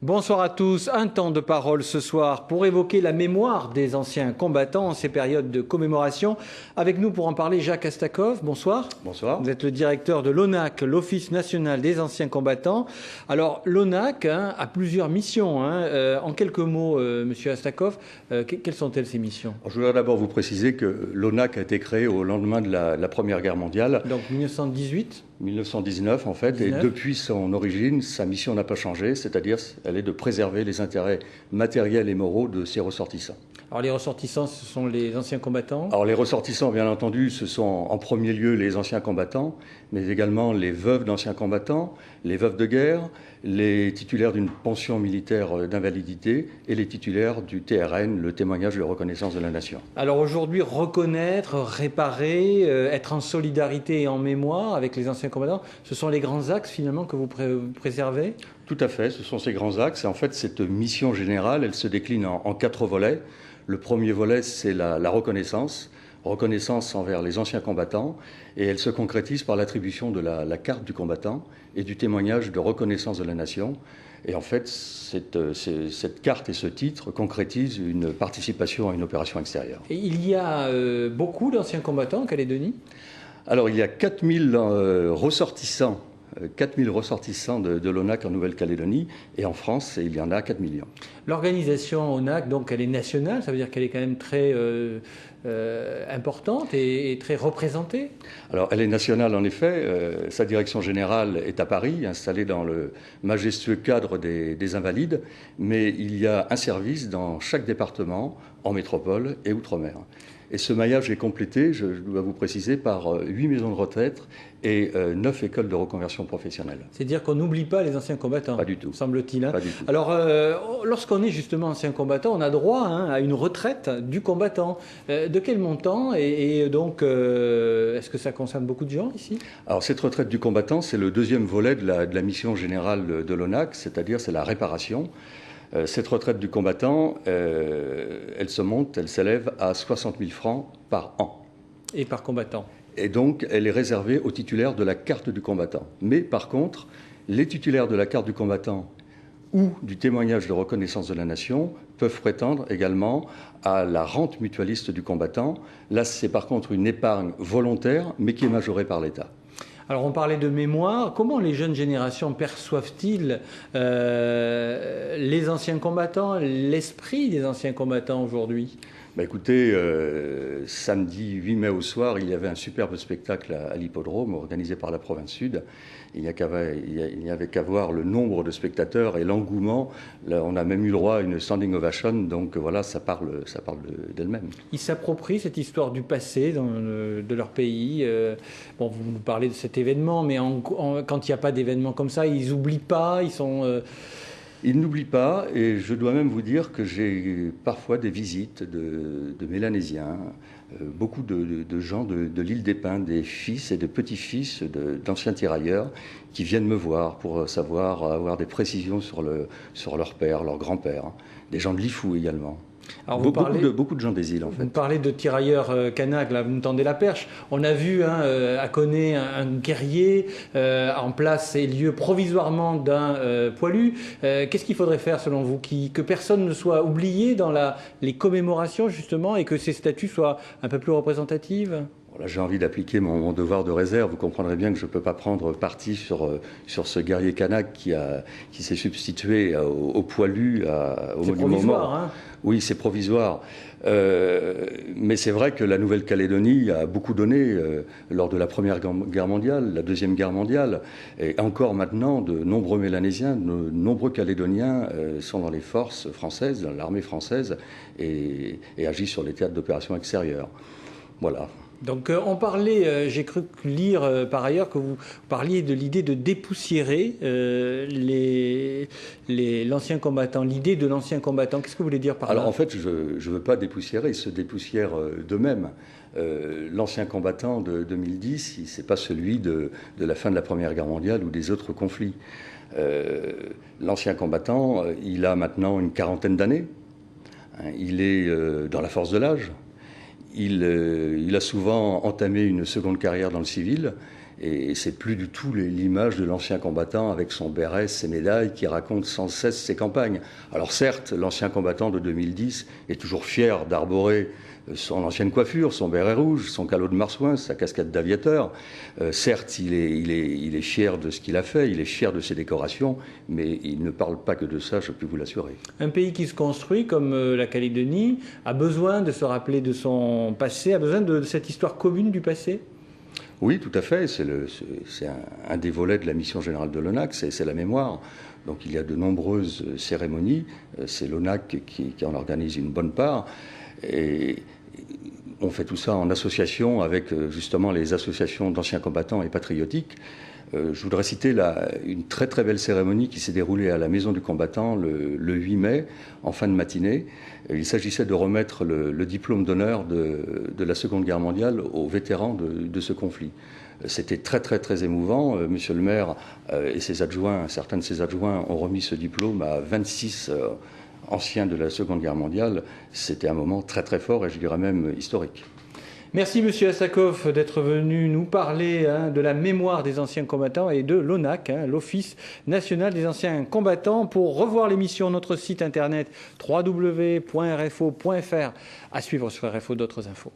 Bonsoir à tous. Un temps de parole ce soir pour évoquer la mémoire des anciens combattants en ces périodes de commémoration. Avec nous pour en parler, Jacques Astakov. Bonsoir. Bonsoir. Vous êtes le directeur de l'ONAC, l'Office national des anciens combattants. Alors, l'ONAC a plusieurs missions. En quelques mots, monsieur Astakov, quelles sont-elles ces missions? Je voudrais d'abord vous préciser que l'ONAC a été créé au lendemain de la Première Guerre mondiale. Donc 1918 1919 en fait, 19. Et depuis son origine, sa mission n'a pas changé, c'est-à-dire elle est de préserver les intérêts matériels et moraux de ses ressortissants. Alors les ressortissants, ce sont les anciens combattants? Alors les ressortissants, bien entendu, ce sont en premier lieu les anciens combattants, mais également les veuves d'anciens combattants, les veuves de guerre, les titulaires d'une pension militaire d'invalidité et les titulaires du TRN, le témoignage de reconnaissance de la nation. Alors aujourd'hui, reconnaître, réparer, être en solidarité et en mémoire avec les anciens combattants, ce sont les grands axes finalement que vous préservez? Tout à fait, ce sont ces grands axes. Et en fait, cette mission générale, elle se décline en 4 volets. Le premier volet, c'est la reconnaissance envers les anciens combattants, et elle se concrétise par l'attribution de la carte du combattant et du témoignage de reconnaissance de la nation. Et en fait, cette carte et ce titre concrétisent une participation à une opération extérieure. Et il y a beaucoup d'anciens combattants en Calédonie? Alors, il y a 4000 ressortissants. 4000 ressortissants de l'ONAC en Nouvelle-Calédonie, et en France, il y en a 4 millions. L'organisation ONAC, donc, elle est nationale, ça veut dire qu'elle est quand même très importante et très représentée? Alors, elle est nationale en effet. Sa direction générale est à Paris, installée dans le majestueux cadre des Invalides, mais il y a un service dans chaque département, en métropole et outre-mer. Et ce maillage est complété, je dois vous préciser, par 8 maisons de retraite et 9 écoles de reconversion professionnelle. C'est-à-dire qu'on n'oublie pas les anciens combattants? Pas du tout. Semble-t-il. Pas du tout. Alors, lorsqu'on est justement ancien combattant, on a droit à une retraite du combattant. De quel montant? Et donc, est-ce que ça concerne beaucoup de gens ici? Alors, cette retraite du combattant, c'est le deuxième volet de la mission générale de l'ONAC, c'est-à-dire c'est la réparation. Cette retraite du combattant, elle s'élève à 60 000 francs par an. Et par combattant? Et donc, elle est réservée aux titulaires de la carte du combattant. Mais par contre, les titulaires de la carte du combattant ou du témoignage de reconnaissance de la nation peuvent prétendre également à la rente mutualiste du combattant. Là, c'est par contre une épargne volontaire, mais qui est majorée par l'État. Alors on parlait de mémoire, comment les jeunes générations perçoivent-ils les anciens combattants, l'esprit des anciens combattants aujourd'hui? Écoutez, samedi 8 mai au soir, il y avait un superbe spectacle à l'hippodrome organisé par la province sud. Il n'y avait qu'à voir le nombre de spectateurs et l'engouement. Là, on a même eu le droit à une standing ovation, donc voilà, ça parle d'elle-même. Ils s'approprient cette histoire du passé de leur pays. Bon, vous nous parlez de cet événement, mais quand il n'y a pas d'événement comme ça, ils n'oublient pas, ils sont... Ils n'oublient pas, et je dois même vous dire que j'ai parfois des visites de Mélanésiens, beaucoup de gens de l'île des Pins, des fils et de petits-fils d'anciens tirailleurs qui viennent me voir pour avoir des précisions sur leur père, leur grand-père, des gens de Lifou également. Alors beaucoup de gens des îles, en fait. Vous parlez de tirailleurs Kanak, là, vous me tendez la perche. On a vu à Koné un guerrier en place et lieu provisoirement d'un poilu. Qu'est-ce qu'il faudrait faire, selon vous, que personne ne soit oublié dans les commémorations, justement, et que ces statues soient un peu plus représentatives? Là, j'ai envie d'appliquer mon devoir de réserve. Vous comprendrez bien que je ne peux pas prendre parti sur ce guerrier kanak qui s'est substitué au poilu, au monument mort. Hein. Oui, c'est provisoire. Mais c'est vrai que la Nouvelle-Calédonie a beaucoup donné lors de la Première Guerre mondiale, la Deuxième Guerre mondiale. Et encore maintenant, de nombreux Mélanésiens, de nombreux Calédoniens sont dans les forces françaises, dans l'armée française, et agissent sur les théâtres d'opérations extérieures. Voilà. Donc on parlait, j'ai cru lire par ailleurs que vous parliez de l'idée de dépoussiérer l'ancien combattant, l'idée de l'ancien combattant. Qu'est-ce que vous voulez dire par là? Alors en fait, je ne veux pas dépoussiérer, ils se dépoussièrent d'eux-mêmes. L'ancien combattant de 2010, ce n'est pas celui de la fin de la Première Guerre mondiale ou des autres conflits. L'ancien combattant, il a maintenant une quarantaine d'années. Il est dans la force de l'âge. Il a souvent entamé une seconde carrière dans le civil Et c'est plus du tout l'image de l'ancien combattant avec son béret, ses médailles, qui raconte sans cesse ses campagnes. Alors certes, l'ancien combattant de 2010 est toujours fier d'arborer son ancienne coiffure, son béret rouge, son calot de marsouin, sa casquette d'aviateur. Certes, il est fier de ce qu'il a fait, il est fier de ses décorations, mais il ne parle pas que de ça, je peux vous l'assurer. Un pays qui se construit, comme la Calédonie, a besoin de se rappeler de son passé, a besoin de cette histoire commune du passé? Oui, tout à fait. C'est un des volets de la mission générale de l'ONAC, c'est la mémoire. Donc il y a de nombreuses cérémonies. C'est l'ONAC qui en organise une bonne part. Et on fait tout ça en association avec justement les associations d'anciens combattants et patriotiques. Je voudrais citer une très très belle cérémonie qui s'est déroulée à la Maison du Combattant le 8 mai, en fin de matinée. Il s'agissait de remettre le diplôme d'honneur de la Seconde Guerre mondiale aux vétérans de ce conflit. C'était très très très émouvant. Monsieur le maire et ses adjoints, certains de ses adjoints ont remis ce diplôme à 26 anciens de la Seconde Guerre mondiale. C'était un moment très très fort et je dirais même historique. Merci Monsieur Assakov d'être venu nous parler de la mémoire des anciens combattants et de l'ONAC, l'Office national des anciens combattants. Pour revoir l'émission, notre site internet www.rfo.fr. À suivre sur RFO d'autres infos.